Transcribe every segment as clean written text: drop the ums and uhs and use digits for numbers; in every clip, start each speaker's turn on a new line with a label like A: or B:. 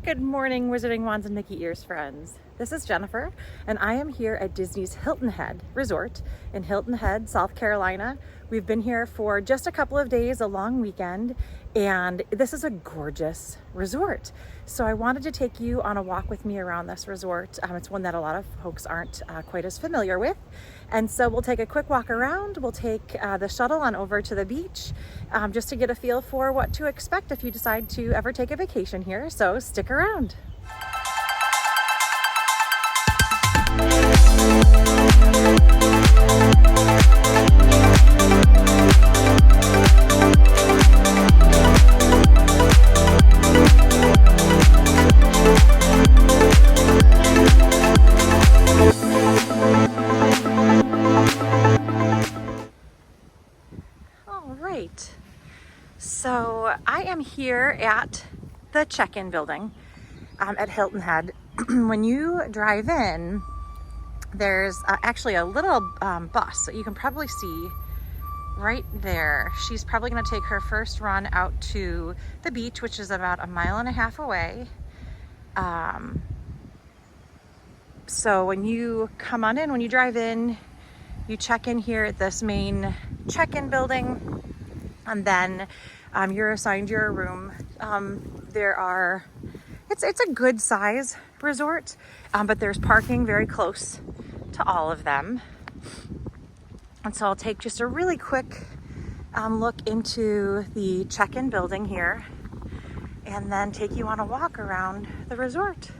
A: Good morning, Wizarding Wands and Mickey Ears friends. This is Jennifer, and I am here at Disney's Hilton Head Resort in Hilton Head, South Carolina. We've been here for just a couple of days, a long weekend, and this is a gorgeous resort. So I wanted to take you on a walk with me around this resort. It's one that a lot of folks aren't quite as familiar with. And so we'll take a quick walk around. We'll take the shuttle on over to the beach just to get a feel for what to expect if you decide to ever take a vacation here. So stick around. So I am here at the check-in building at Hilton Head. When you drive in, there's actually a little bus that you can probably see right there. She's probably going to take her first run out to the beach, which is about 1.5 miles away. So when you come on in, when you drive in, you check in here at this main check-in building, and then you're assigned your room. It's a good size resort, but there's parking very close to all of them. And so I'll take just a really quick look into the check-in building here and then take you on a walk around the resort.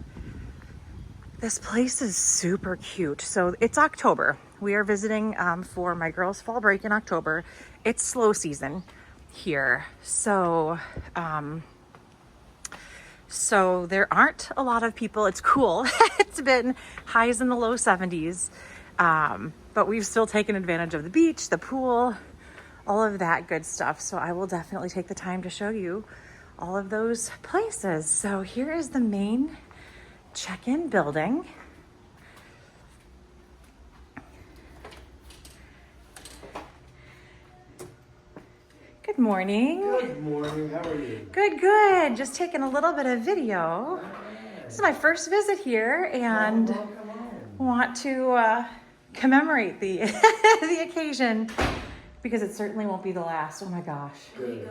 A: This place is super cute. So it's October. We are visiting for my girls' fall break in October. It's slow season here. So there aren't a lot of people. It's cool. It's been highs in the low 70s. But we've still taken advantage of the beach, the pool, all of that good stuff. So I will definitely take the time to show you all of those places. So here is the main check-in building. Good morning.
B: Good morning. How are you?
A: Good, good. Just taking a little bit of video. This is my first visit here, and
B: Come on.
A: want to commemorate the the occasion because it certainly won't be the last. Oh my gosh.
B: Good.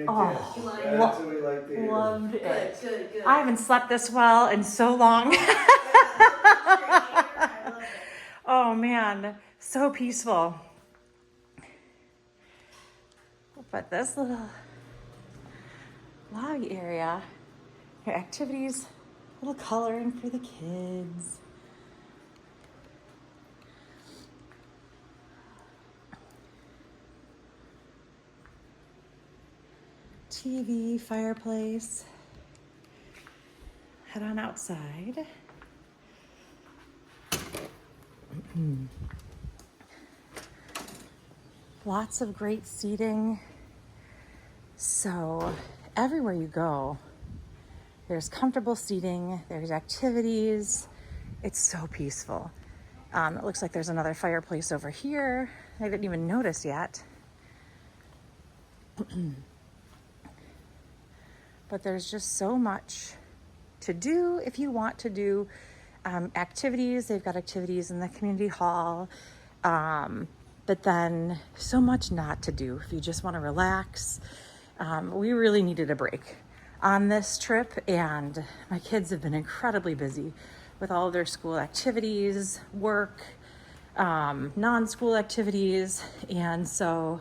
A: Oh,
B: Fantastic. That's what we like to hear.
A: Loved it.
C: Good.
A: I haven't slept this well in so long. Oh man, so peaceful. But this little lobby area, your activities, little coloring for the kids. TV, fireplace. Head on outside. Lots of great seating. So everywhere you go, there's comfortable seating, there's activities. It's so peaceful. It looks like there's another fireplace over here. I didn't even notice yet. But there's just so much to do if you want to do activities. They've got activities in the community hall. But then so much not to do if you just want to relax. We really needed a break on this trip, and my kids have been incredibly busy with all of their school activities, work, non-school activities, and so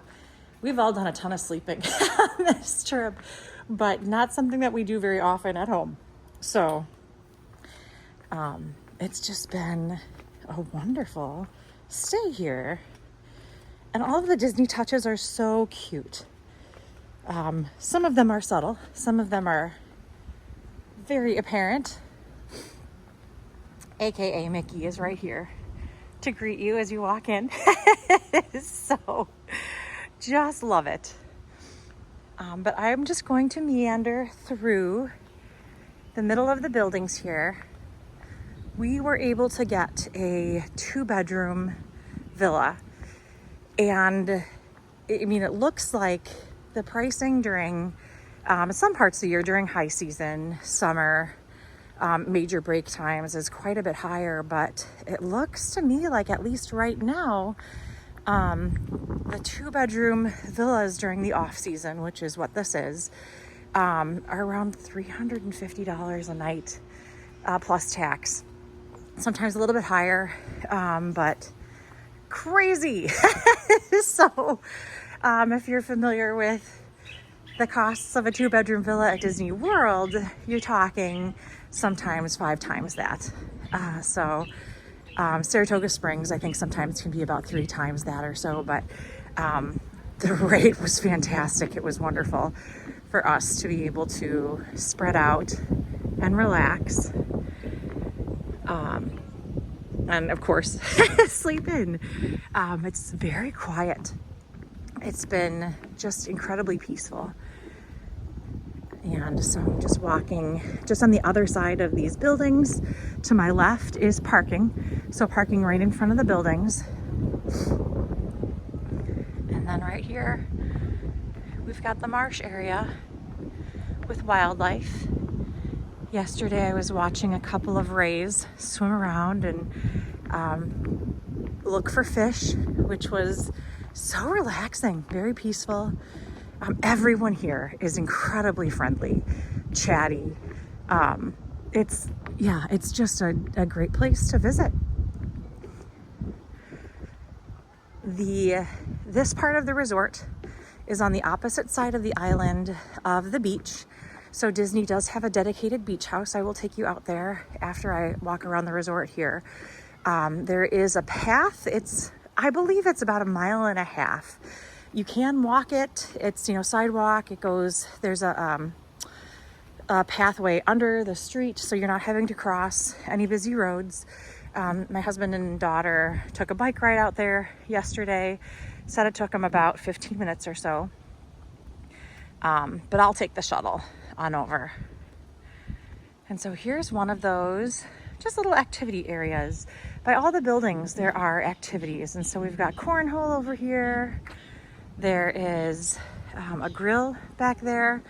A: we've all done a ton of sleeping on this trip, but not something that we do very often at home. So it's just been a wonderful stay here, and all of the Disney touches are so cute. Some of them are subtle, some of them are very apparent. AKA Mickey is right here to greet you as you walk in. So just love it. But I'm just going to meander through the middle of the buildings here. We were able to get a 2-bedroom villa, and it looks like the pricing during some parts of the year, during high season, summer, major break times is quite a bit higher, but it looks to me like, at least right now, the 2-bedroom villas during the off season, which is what this is, are around $350 a night, plus tax. Sometimes a little bit higher, but crazy. So if you're familiar with the costs of a 2-bedroom villa at Disney World, you're talking sometimes 5 times that. Saratoga Springs, I think sometimes can be about 3 times that or so, but the rate was fantastic. It was wonderful for us to be able to spread out and relax. And of course, sleep in. It's very quiet. It's been just incredibly peaceful. And so I'm just walking just on the other side of these buildings. To my left is parking. So parking right in front of the buildings. And then right here, we've got the marsh area with wildlife. Yesterday I was watching a couple of rays swim around and look for fish, which was so relaxing, very peaceful. Everyone here is incredibly friendly, chatty. It's just a great place to visit. This part of the resort is on the opposite side of the island of the beach. So Disney does have a dedicated beach house. I will take you out there after I walk around the resort here. There is a path. I believe it's about 1.5 miles. You can walk it. It's, sidewalk. There's a pathway under the street, so you're not having to cross any busy roads. My husband and daughter took a bike ride out there yesterday. Said it took them about 15 minutes or so. But I'll take the shuttle on over. And so here's one of those just little activity areas. By all the buildings, there are activities. And so we've got cornhole over here. There is a grill back there.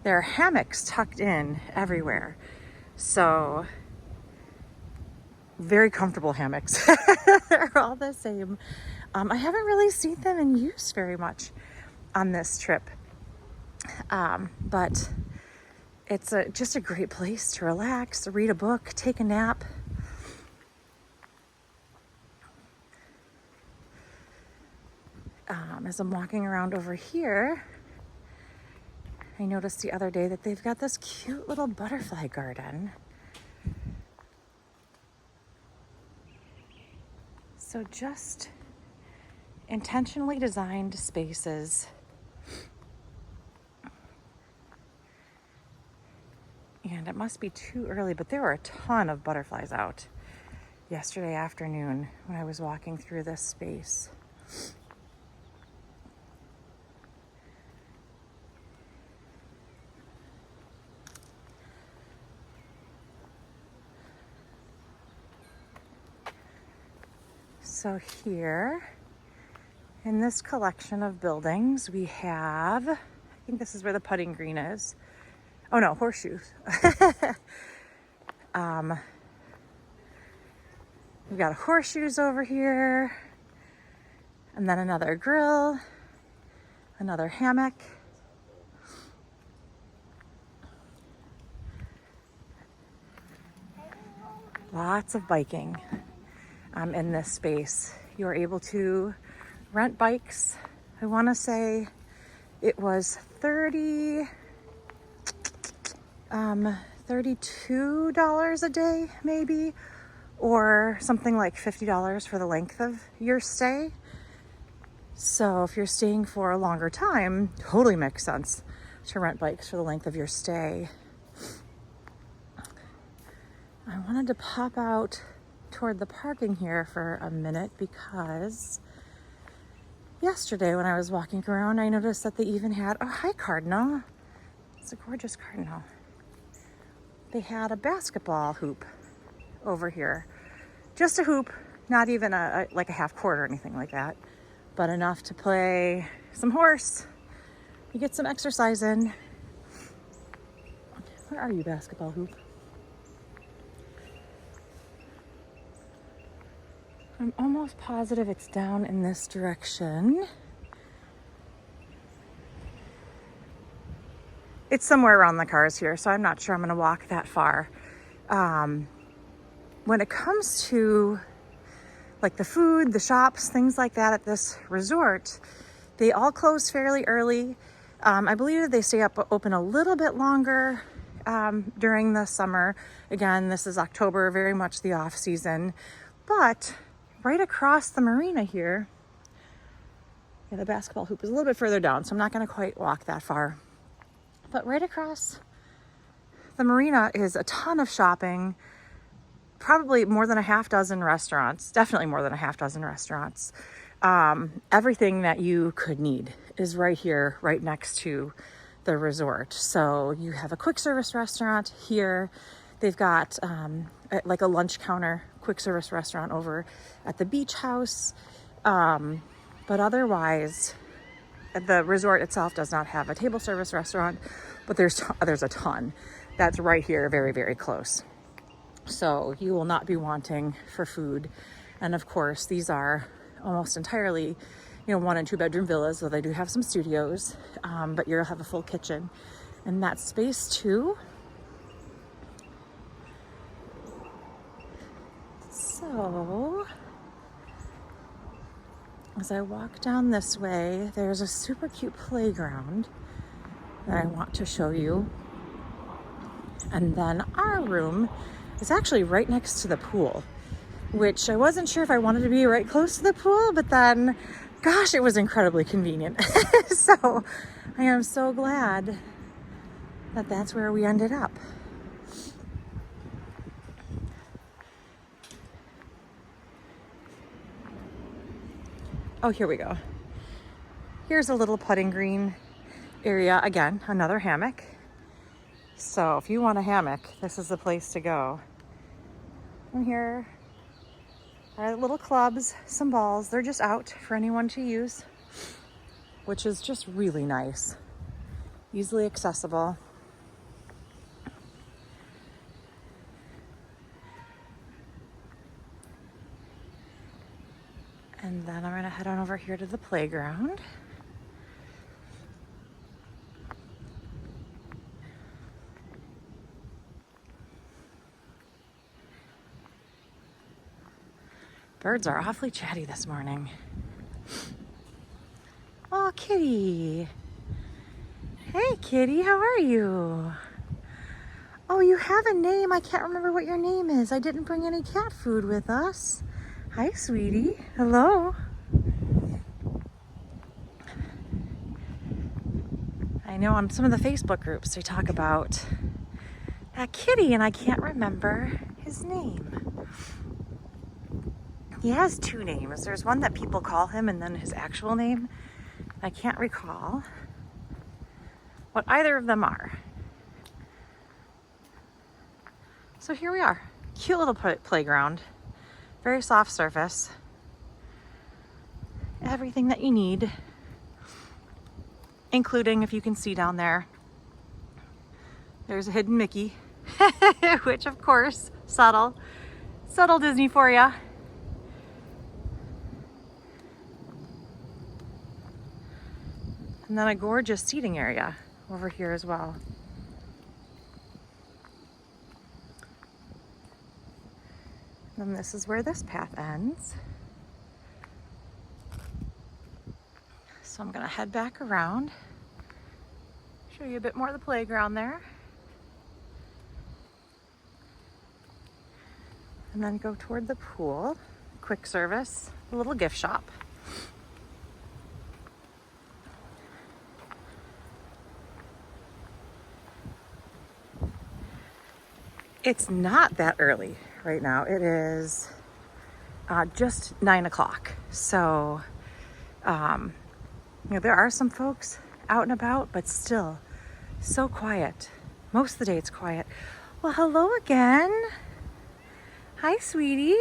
A: There are hammocks tucked in everywhere. So very comfortable hammocks. They're all the same. I haven't really seen them in use very much on this trip. But it's just a great place to relax, read a book, take a nap. As I'm walking around over here, I noticed the other day that they've got this cute little butterfly garden. So just intentionally designed spaces. And it must be too early, but there were a ton of butterflies out yesterday afternoon when I was walking through this space. So here in this collection of buildings, we have, I think this is where the putting green is. Oh no, horseshoes. We've got horseshoes over here, and then another grill, another hammock. Lots of biking in this space. You're able to rent bikes. I want to say it was $32 a day, maybe, or something like $50 for the length of your stay. So if you're staying for a longer time, totally makes sense to rent bikes for the length of your stay. I wanted to pop out toward the parking here for a minute because yesterday when I was walking around, I noticed that they even had, oh, hi cardinal. It's a gorgeous cardinal. They had a basketball hoop over here. Just a hoop, not even like a half court or anything like that, but enough to play some horse. You get some exercise in. Where are you, basketball hoop? I'm almost positive it's down in this direction. It's somewhere around the cars here, so I'm not sure I'm gonna walk that far. When it comes to like the food, the shops, things like that at this resort, they all close fairly early. I believe that they stay up open a little bit longer during the summer. Again, this is October, very much the off season. But right across the marina here, yeah, the basketball hoop is a little bit further down, so I'm not gonna quite walk that far. But right across the marina is a ton of shopping, probably more than a half dozen restaurants, definitely more than a half dozen restaurants. Everything that you could need is right here, right next to the resort. So you have a quick service restaurant here. They've got like a lunch counter, quick service restaurant over at the beach house. But otherwise, the resort itself does not have a table service restaurant, but there's a ton that's right here, very, very close. So you will not be wanting for food. And of course, these are almost entirely, 1 and 2 bedroom villas, so they do have some studios, but you'll have a full kitchen in that space too. So as I walk down this way, there's a super cute playground that I want to show you. And then our room is actually right next to the pool, which I wasn't sure if I wanted to be right close to the pool, but then, gosh, it was incredibly convenient. So I am so glad that that's where we ended up. Oh, here we go. Here's a little putting green area. Again, another hammock. So if you want a hammock, this is the place to go. And here are little clubs, some balls. They're just out for anyone to use, which is just really nice. Easily accessible. And then I'm gonna head on over here to the playground. Birds are awfully chatty this morning. Oh, kitty. Hey, kitty, how are you? Oh, you have a name. I can't remember what your name is. I didn't bring any cat food with us. Hi, sweetie. Hello. I know on some of the Facebook groups they talk about that kitty, and I can't remember his name. He has 2 names. There's one that people call him and then his actual name. I can't recall what either of them are. So here we are. Cute little playground. Very soft surface. Everything that you need, including, if you can see down there, there's a hidden Mickey, which of course, subtle Disney for ya. And then a gorgeous seating area over here as well. And this is where this path ends. So I'm gonna head back around, show you a bit more of the playground there. And then go toward the pool, quick service, a little gift shop. It's not that early right now. It is just 9 o'clock. So, there are some folks out and about, but still so quiet. Most of the day it's quiet. Well, hello again. Hi, sweetie.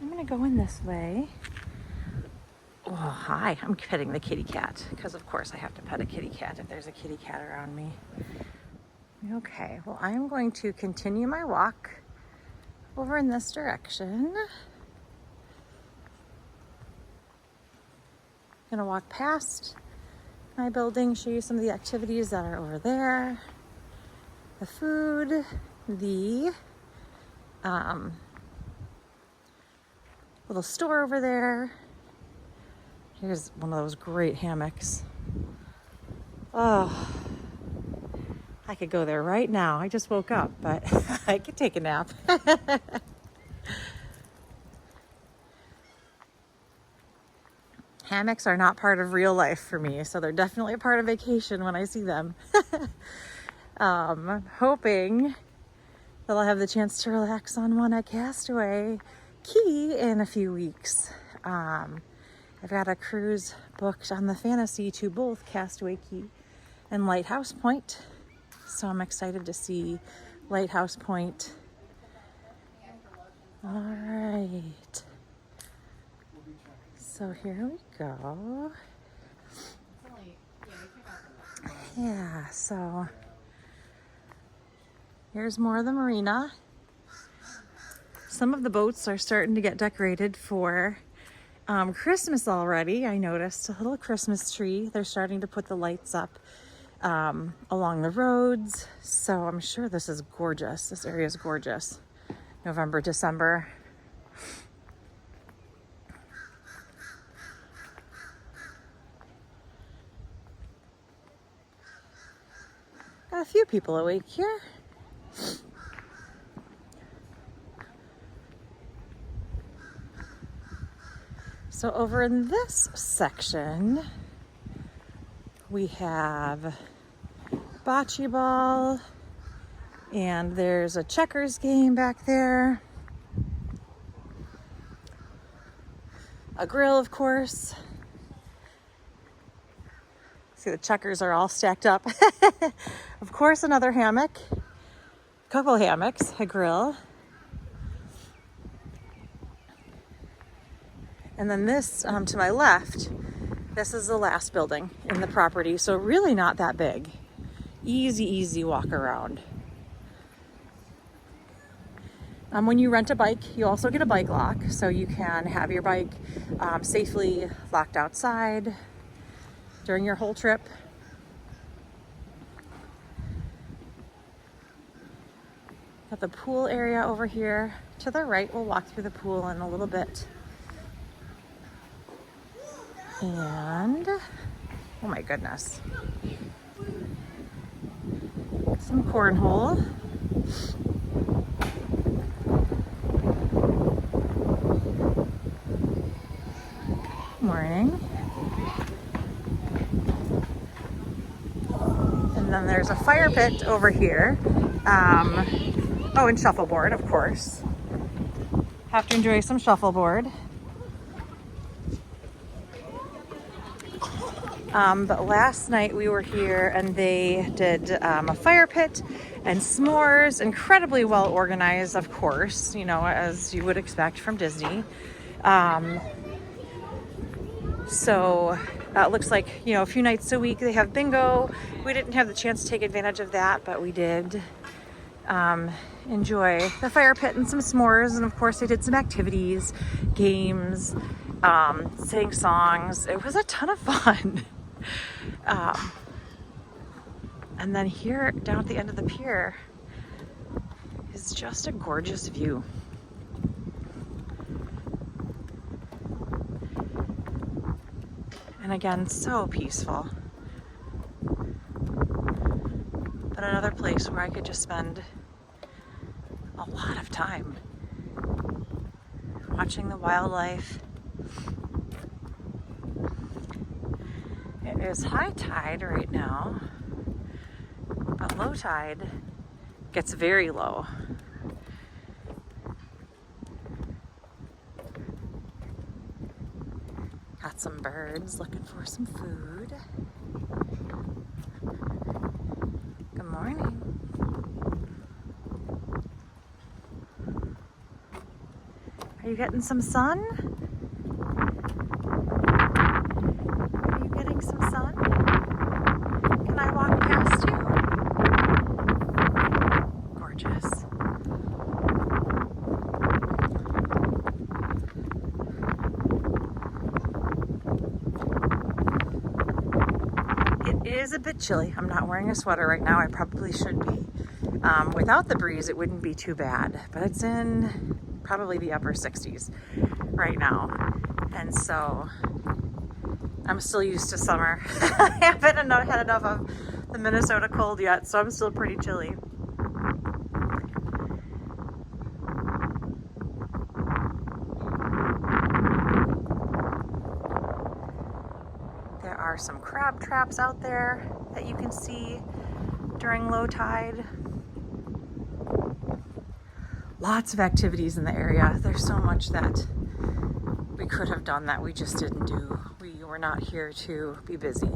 A: I'm gonna go in this way. Oh, hi. I'm petting the kitty cat, because of course I have to pet a kitty cat if there's a kitty cat around me. Okay, well, I'm going to continue my walk over in this direction. Gonna walk past my building, show you some of the activities that are over there. The food, the little store over there. Here's one of those great hammocks. Oh, I could go there right now. I just woke up, but I could take a nap. Hammocks are not part of real life for me, so they're definitely a part of vacation when I see them. Hoping that I'll have the chance to relax on one at Castaway Key in a few weeks. I've got a cruise booked on the Fantasy to both Castaway Key and Lighthouse Point, so I'm excited to see Lighthouse Point. All right, so here we go. Yeah, so here's more of the marina. Some of the boats are starting to get decorated for Christmas already. I noticed a little Christmas tree. They're starting to put the lights up along the roads. So I'm sure this is gorgeous. This area is gorgeous. November, December. Got a few people awake here. So over in this section, we have bocce ball, and there's a checkers game back there. A grill, of course. See, the checkers are all stacked up. Of course, another hammock, a couple hammocks, a grill. And then this, to my left, this is the last building in the property. So really not that big. Easy walk around. When you rent a bike, you also get a bike lock. So you can have your bike safely locked outside during your whole trip. Got the pool area over here to the right. We'll walk through the pool in a little bit. And, oh my goodness, some cornhole. Morning. And then there's a fire pit over here. Oh, and shuffleboard, of course. Have to enjoy some shuffleboard. But last night we were here and they did a fire pit and s'mores, incredibly well organized, of course, you know, as you would expect from Disney. So it looks like, you know, a few nights a week they have bingo. We didn't have the chance to take advantage of that, but we did enjoy the fire pit and some s'mores. And of course they did some activities, games, sang songs. It was a ton of fun. And then here down at the end of the pier is just a gorgeous view. And again, so peaceful. But another place where I could just spend a lot of time watching the wildlife. It is high tide right now, but low tide gets very low. Got some birds looking for some food. Good morning. Are you getting some sun? Are you getting some sun? Can I walk past you? It is a bit chilly. I'm not wearing a sweater right now. I probably should be. Without the breeze, it wouldn't be too bad, but it's in probably the upper 60s right now. And so I'm still used to summer. I haven't had enough of the Minnesota cold yet, so I'm still pretty chilly. There are some crab traps out there that you can see during low tide. Lots of activities in the area. There's so much that we could have done that we just didn't do. We were not here to be busy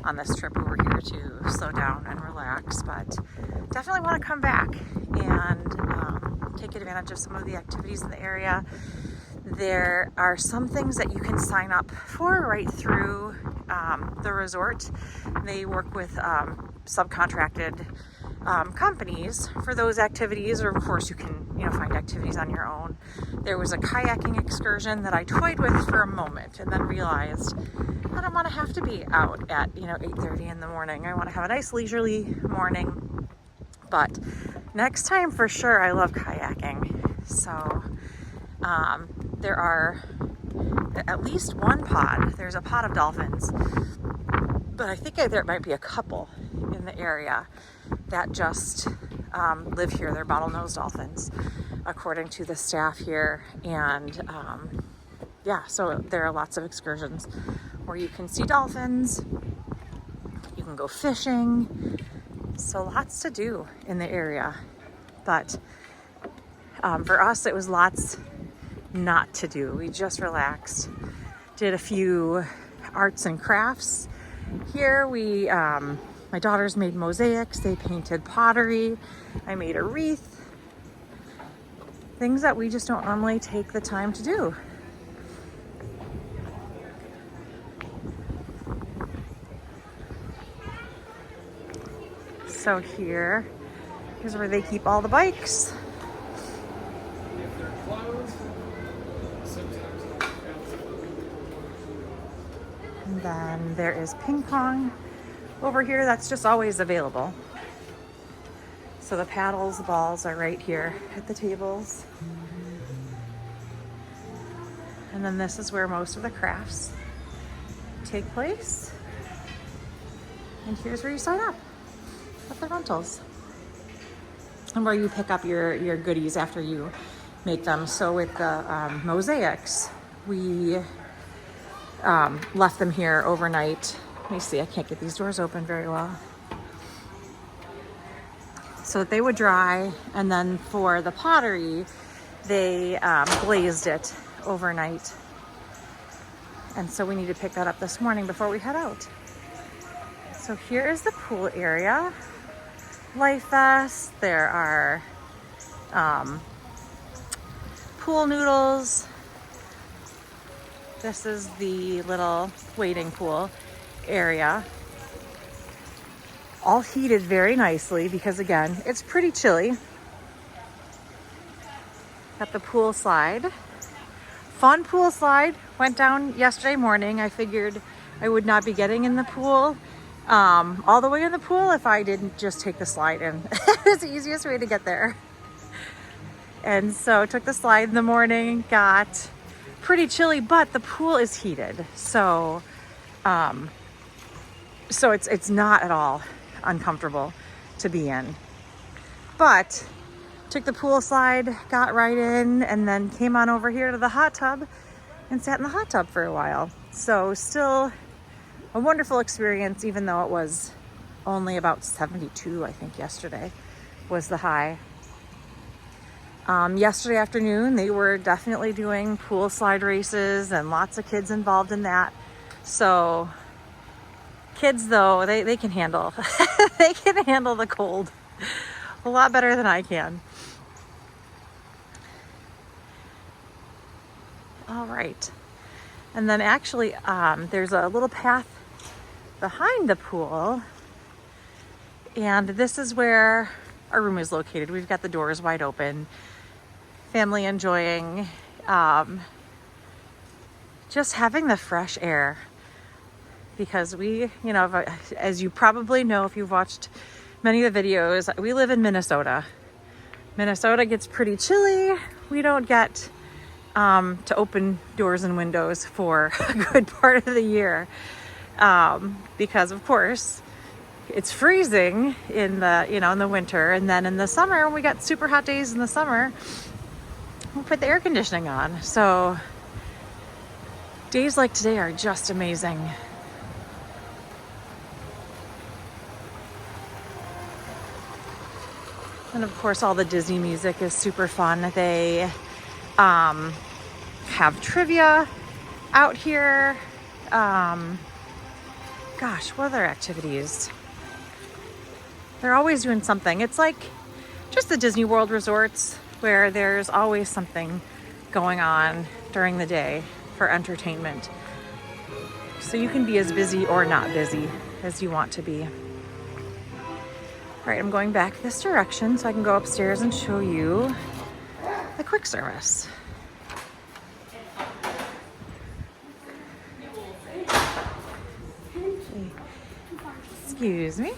A: on this trip. We were here to slow down and relax, but definitely want to come back and take advantage of some of the activities in the area. There are some things that you can sign up for right through the resort. They work with subcontracted companies for those activities, or of course you can find activities on your own. There was a kayaking excursion that I toyed with for a moment and then realized I don't want to have to be out at 8:30 in the morning. I want to have a nice leisurely morning, but next time for sure. I love kayaking. So there are at least one pod. There's a pod of dolphins, but I think there might be a couple in the area that just live here. They're bottlenose dolphins, according to the staff here. And so there are lots of excursions where you can see dolphins, you can go fishing, so lots to do in the area. But for us, it was lots not to do. We just relaxed, did a few arts and crafts. Here my daughters made mosaics, they painted pottery, I made a wreath. Things that we just don't normally take the time to do. So here's where they keep all the bikes. And then there is ping pong over here. That's just always available. So the paddles, the balls are right here at the tables. And then this is where most of the crafts take place. And here's where you sign up at the rentals. And where you pick up your goodies after you make them. So with the mosaics, we left them here overnight. Let me see, I can't get these doors open very well. So that they would dry, and then for the pottery, they glazed it overnight. And so we need to pick that up this morning before we head out. So here is the pool area. Life vests, there are pool noodles. This is the little wading pool area. All heated very nicely because, again, it's pretty chilly. Got the pool slide. Fun pool slide. Went down yesterday morning. I figured I would not be getting in the pool, all the way in the pool, if I didn't just take the slide in. It's the easiest way to get there. And so took the slide in the morning, got pretty chilly, but the pool is heated. So it's not at all uncomfortable to be in. But took the pool slide, got right in, and then came on over here to the hot tub and sat in the hot tub for a while. So still a wonderful experience, even though it was only about 72, I think yesterday was the high. Yesterday afternoon, they were definitely doing pool slide races and lots of kids involved in that. So kids, though, they can handle, they can handle the cold a lot better than I can. All right. And then actually, there's a little path behind the pool. And this is where our room is located. We've got the doors wide open. Family enjoying just having the fresh air. because we, you know, as you probably know if you've watched many of the videos, we live in Minnesota. Minnesota gets pretty chilly. We don't get to open doors and windows for a good part of the year because of course it's freezing in the, you know, in the winter, and then in the summer when we got super hot days in the summer, we'll put the air conditioning on. So days like today are just amazing. And of course all the Disney music is super fun. They have trivia out here. Gosh, what other activities? They're always doing something. It's like just the Disney World resorts where there's always something going on during the day for entertainment. So you can be as busy or not busy as you want to be. All right, I'm going back this direction so I can go upstairs and show you the quick service. Excuse me.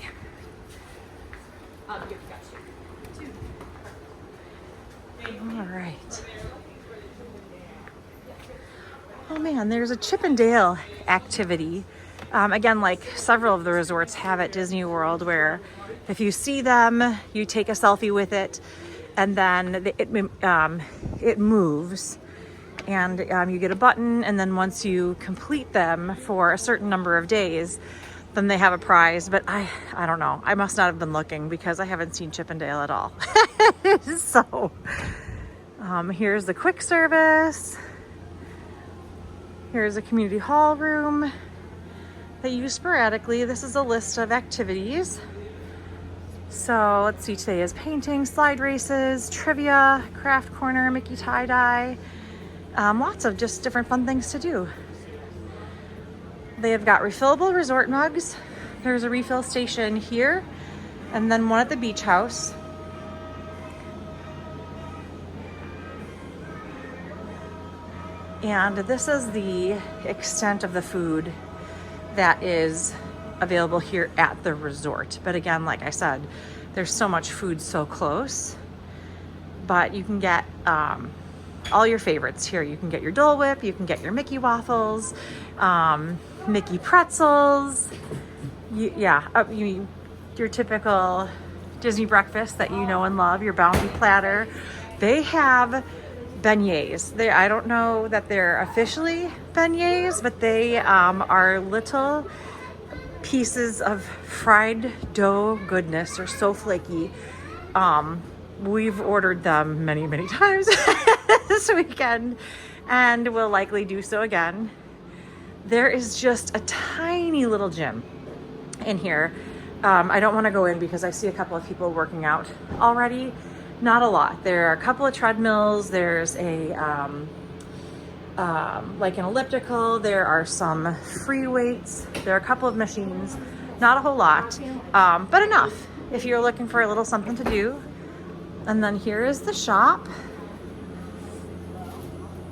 A: All right. Oh man, there's a Chip and Dale activity. Again, like several of the resorts have at Disney World, where if you see them, you take a selfie with it, and then it moves, and you get a button, and then once you complete them for a certain number of days, then they have a prize. But I don't know. I must not have been looking because I haven't seen Chip and Dale at all. So here's the quick service. Here's a community hall room that you use sporadically. This is a list of activities. So let's see, today is painting, slide races, trivia, craft corner, Mickey tie-dye. Lots of just different fun things to do. They have got refillable resort mugs. There's a refill station here, and then one at the beach house. And this is the extent of the food that is available here at the resort. But again, like I said, there's so much food so close. But you can get all your favorites here. You can get your Dole Whip, you can get your Mickey waffles, Mickey pretzels, your typical Disney breakfast that you know and love, your bounty platter. They have beignets. I don't know that they're officially beignets, but they are little pieces of fried dough goodness. They're so flaky. We've ordered them many, many times this weekend, and we'll likely do so again. There is just a tiny little gym in here. I don't want to go in because I see a couple of people working out already. Not a lot. There are a couple of treadmills. There's a like an elliptical. There are some free weights. There are a couple of machines. Not a whole lot, but enough if you're looking for a little something to do. And then here is the shop.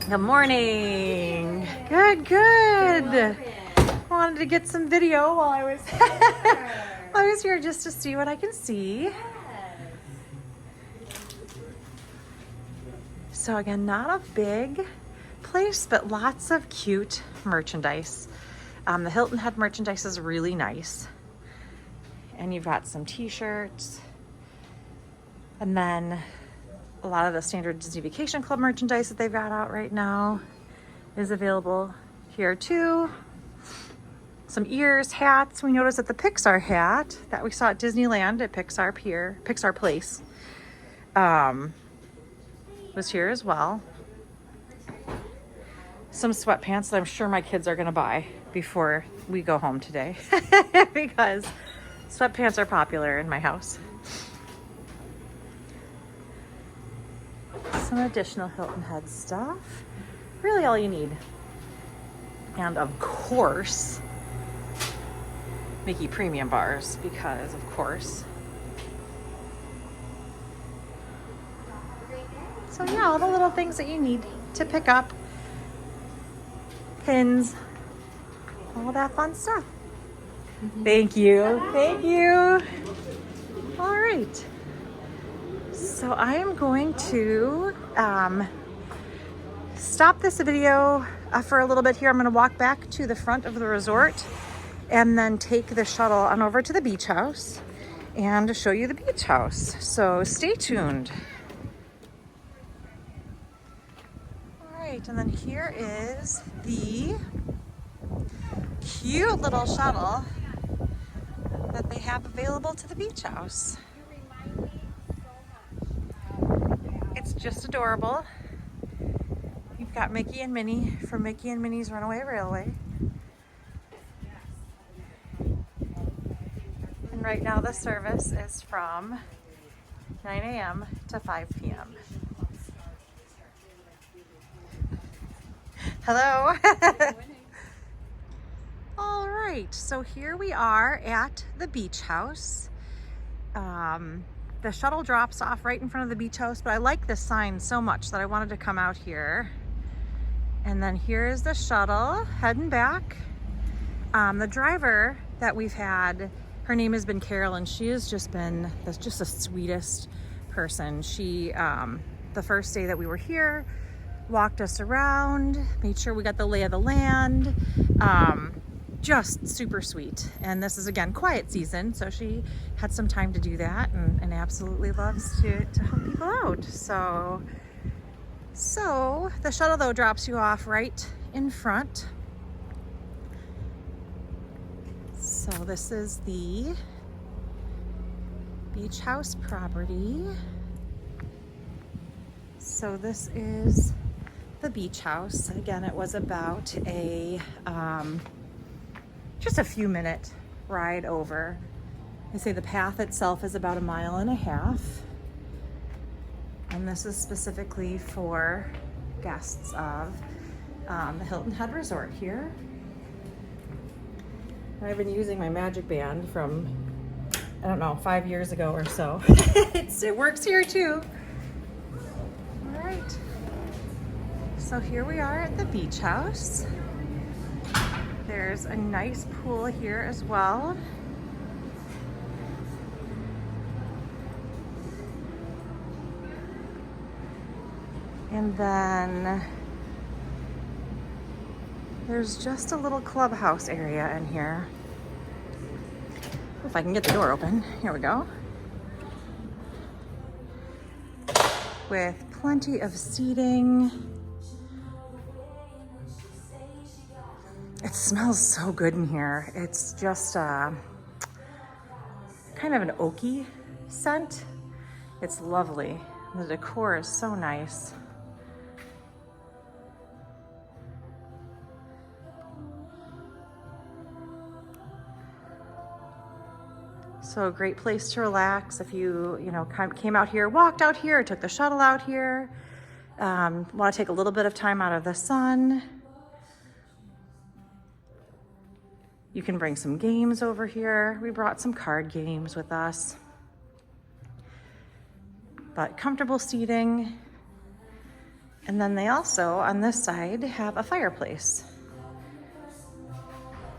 A: Good morning. Good, good. Wanted to get some video while I was here just to see what I can see. So again, not a big place, but lots of cute merchandise. The Hilton Head merchandise is really nice. And you've got some t-shirts. And then a lot of the standard Disney Vacation Club merchandise that they've got out right now is available here too. Some ears, hats. We noticed that the Pixar hat that we saw at Disneyland at Pixar Pier, Pixar Place, was here as well. Some sweatpants that I'm sure my kids are gonna buy before we go home today because sweatpants are popular in my house. Some additional Hilton Head stuff. Really all you need. And of course, Mickey Premium bars, because of course. So yeah, all the little things that you need to pick up. Pins, all that fun stuff. Thank you. Thank you. All right. So I am going to stop this video for a little bit here. I'm going to walk back to the front of the resort and then take the shuttle on over to the beach house and show you the beach house. So stay tuned. All right, and then here is the cute little shuttle that they have available to the beach house. It's just adorable. You've got Mickey and Minnie from Mickey and Minnie's Runaway Railway. And right now the service is from 9 a.m. to 5 p.m. Hello. All right, so here we are at the beach house. The shuttle drops off right in front of the beach house, but I like this sign so much that I wanted to come out here. And then here's the shuttle heading back. The driver that we've had, her name has been Carol, and she has just been just the sweetest person. She, the first day that we were here, walked us around, made sure we got the lay of the land. Just super sweet. And this is, again, quiet season, so she had some time to do that and absolutely loves to help people out. So the shuttle, though, drops you off right in front. So this is the beach house property. So this is the beach house. Again, it was about a just a few minute ride over. They say the path itself is about 1.5 miles. And this is specifically for guests of the Hilton Head Resort here. I've been using my magic band from, I don't know, 5 years ago or so. It works here too. All right. So here we are at the beach house. There's a nice pool here as well. And then there's just a little clubhouse area in here. If I can get the door open. Here we go. With plenty of seating. It smells so good in here. It's just kind of an oaky scent. It's lovely. The decor is so nice. So a great place to relax if you came out here, walked out here, took the shuttle out here, want to take a little bit of time out of the sun. You can bring some games over here. We brought some card games with us. But comfortable seating. And then they also, on this side, have a fireplace.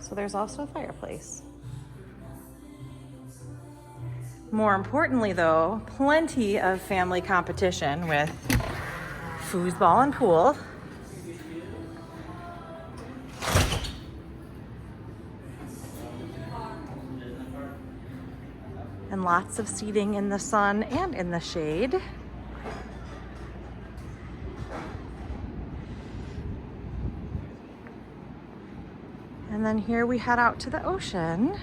A: So there's also a fireplace. More importantly, though, plenty of family competition with foosball and pool. And lots of seating in the sun and in the shade. And then here we head out to the ocean.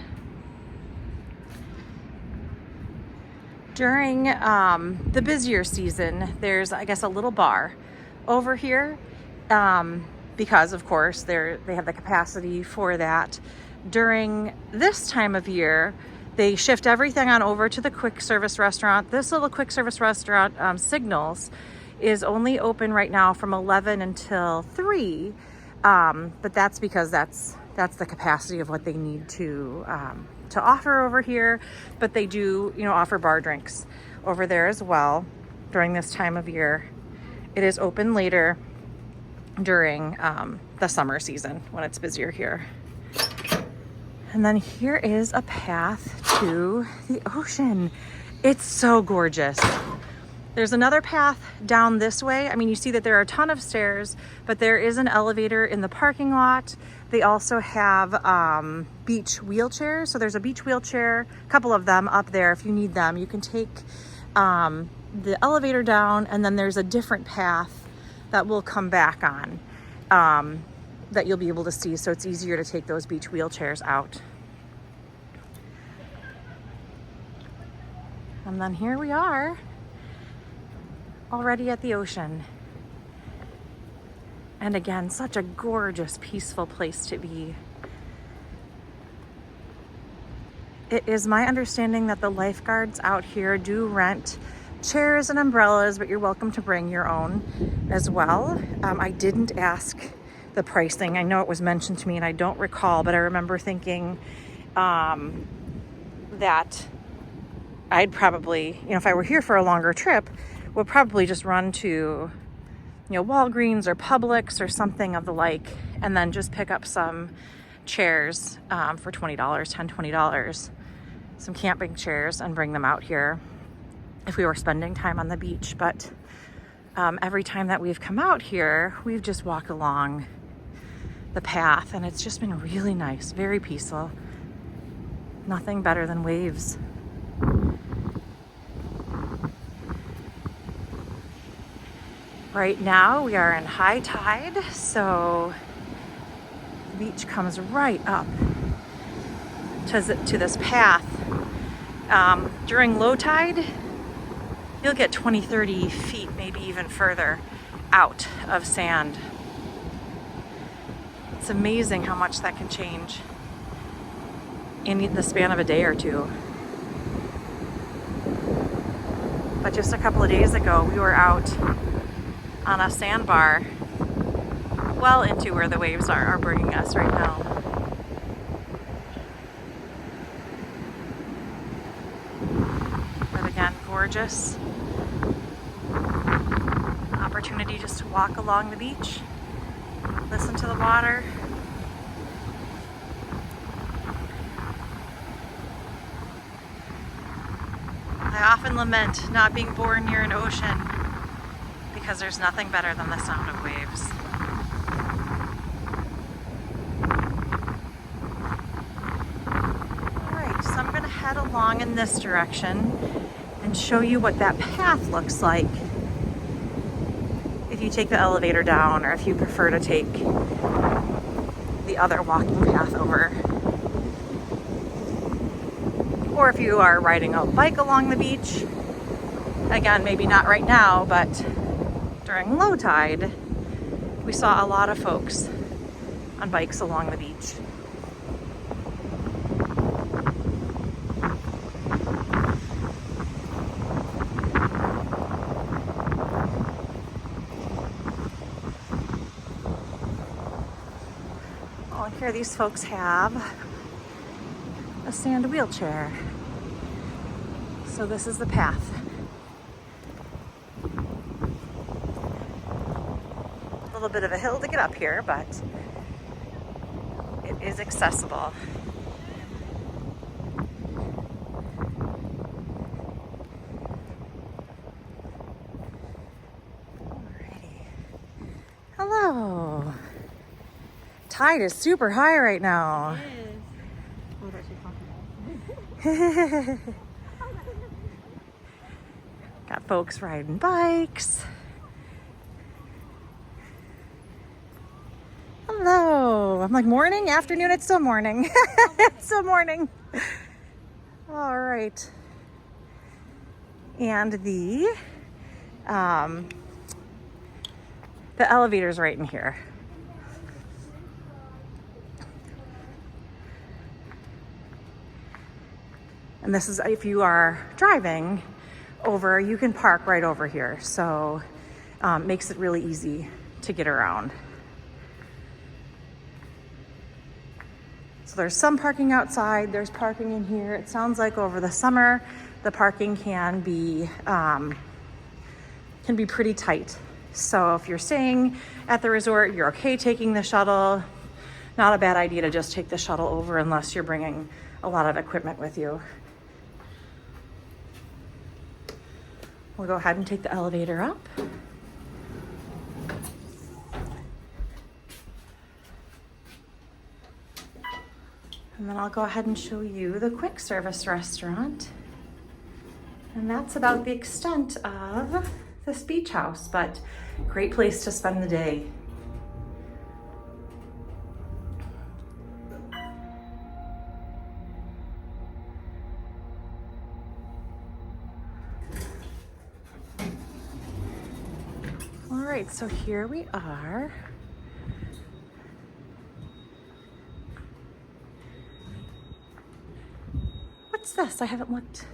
A: During the busier season, there's, I guess, a little bar over here because, of course, they have the capacity for that. During this time of year, they shift everything on over to the quick service restaurant. This little quick service restaurant, Signals, is only open right now from 11 until 3. But that's because that's the capacity of what they need to offer over here. But they do, offer bar drinks over there as well during this time of year. It is open later during the summer season when it's busier here. And then here is a path to the ocean. It's so gorgeous. There's another path down this way. I mean, you see that there are a ton of stairs, but there is an elevator in the parking lot. They also have beach wheelchairs. So there's a beach wheelchair, a couple of them up there if you need them. You can take the elevator down, and then there's a different path that will come back on that you'll be able to see. So it's easier to take those beach wheelchairs out. And then here we are, already at the ocean. And again, such a gorgeous, peaceful place to be. It is my understanding that the lifeguards out here do rent chairs and umbrellas, but you're welcome to bring your own as well. I didn't ask the pricing. I know it was mentioned to me and I don't recall, but I remember thinking that I'd probably, if I were here for a longer trip, would probably just run to, Walgreens or Publix or something of the like, and then just pick up some chairs for $20, $10, $20, some camping chairs, and bring them out here if we were spending time on the beach. But every time that we've come out here, we've just walked along the path, and it's just been really nice, very peaceful. Nothing better than waves. Right now we are in high tide, so the beach comes right up to this path. During low tide, you'll get 20, 30 feet, maybe even further out of sand. It's amazing how much that can change in the span of a day or two. But just a couple of days ago, we were out on a sandbar well into where the waves are bringing us right now. But again, gorgeous opportunity just to walk along the beach, listen to the water. I often lament not being born near an ocean, because there's nothing better than the sound of waves. All right, so I'm going to head along in this direction and show you what that path looks like if you take the elevator down, or if you prefer to take the other walking path over. Or if you are riding a bike along the beach. Again, maybe not right now, but during low tide, we saw a lot of folks on bikes along the beach. Oh, and here these folks have a sand wheelchair. So this is the path. A little bit of a hill to get up here, but it is accessible. Alrighty. Hello. Tide is super high right now. It is. Got folks riding bikes. Hello. I'm like, morning, afternoon, it's still morning. It's still morning. All right. And the elevator's right in here. And this is if you are driving over, you can park right over here. So makes it really easy to get around. So there's some parking outside, there's parking in here. It sounds like over the summer, the parking can be pretty tight. So if you're staying at the resort, you're okay taking the shuttle, not a bad idea to just take the shuttle over unless you're bringing a lot of equipment with you. We'll go ahead and take the elevator up. And then I'll go ahead and show you the quick service restaurant. And that's about the extent of this beach house, but great place to spend the day. All right, so here we are. What's this? I haven't looked.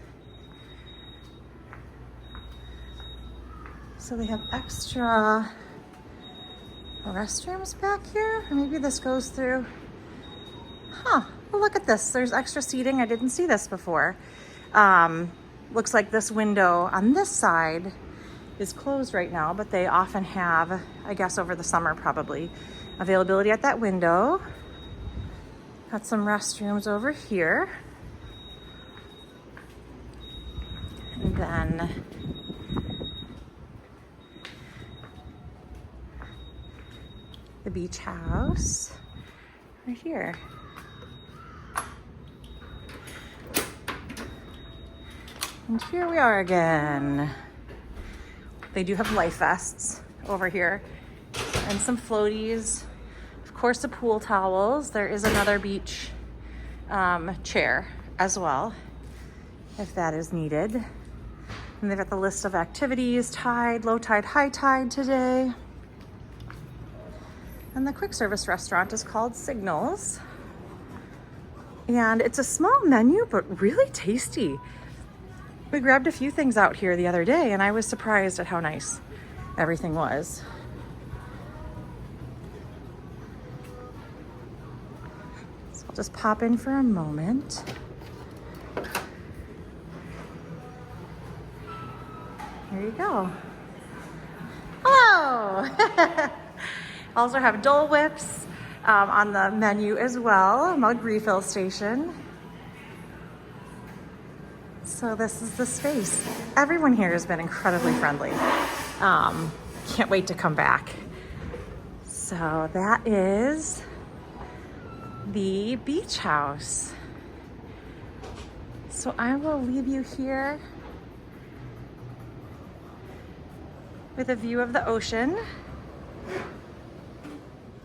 A: So they have extra restrooms back here. Or maybe this goes through. Huh, well, look at this. There's extra seating. I didn't see this before. Looks like this window on this side is closed right now, but they often have, I guess over the summer probably, availability at that window. Got some restrooms over here. And then the beach house right here. And here we are again. They do have life vests over here and some floaties. Of course, the pool towels. There is another beach chair as well, if that is needed. And they've got the list of activities, tide, low tide, high tide today. And the quick service restaurant is called Signals. And it's a small menu, but really tasty. We grabbed a few things out here the other day and I was surprised at how nice everything was. So I'll just pop in for a moment. Here you go. Hello! Also have Dole Whips on the menu as well, mug refill station. So this is the space. Everyone here has been incredibly friendly. Can't wait to come back. So that is the beach house. So I will leave you here with a view of the ocean.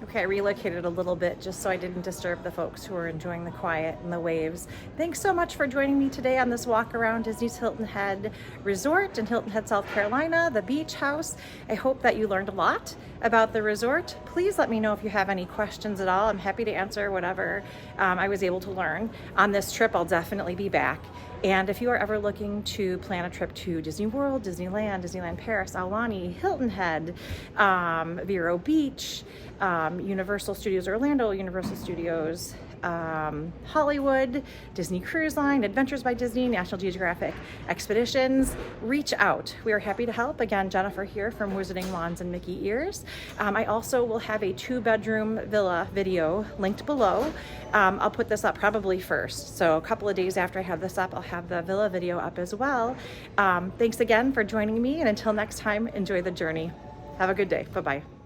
A: Okay, I relocated a little bit just so I didn't disturb the folks who are enjoying the quiet and the waves. Thanks so much for joining me today on this walk around Disney's Hilton Head Resort in Hilton Head, South Carolina, the beach house. I hope that you learned a lot about the resort. Please let me know if you have any questions at all. I'm happy to answer whatever I was able to learn. On this trip, I'll definitely be back. And if you are ever looking to plan a trip to Disney World, Disneyland, Disneyland Paris, Aulani, Hilton Head, Vero Beach, Universal Studios Orlando, Universal Studios Hollywood, Disney Cruise Line, Adventures by Disney, National Geographic Expeditions, reach out. We are happy to help. Again, Jennifer here from Wizarding Wands and Mickey Ears. I also will have a 2-bedroom villa video linked below. I'll put this up probably first. So a couple of days after I have this up, I'll have the villa video up as well. Thanks again for joining me, and until next time, enjoy the journey. Have a good day. Bye-bye.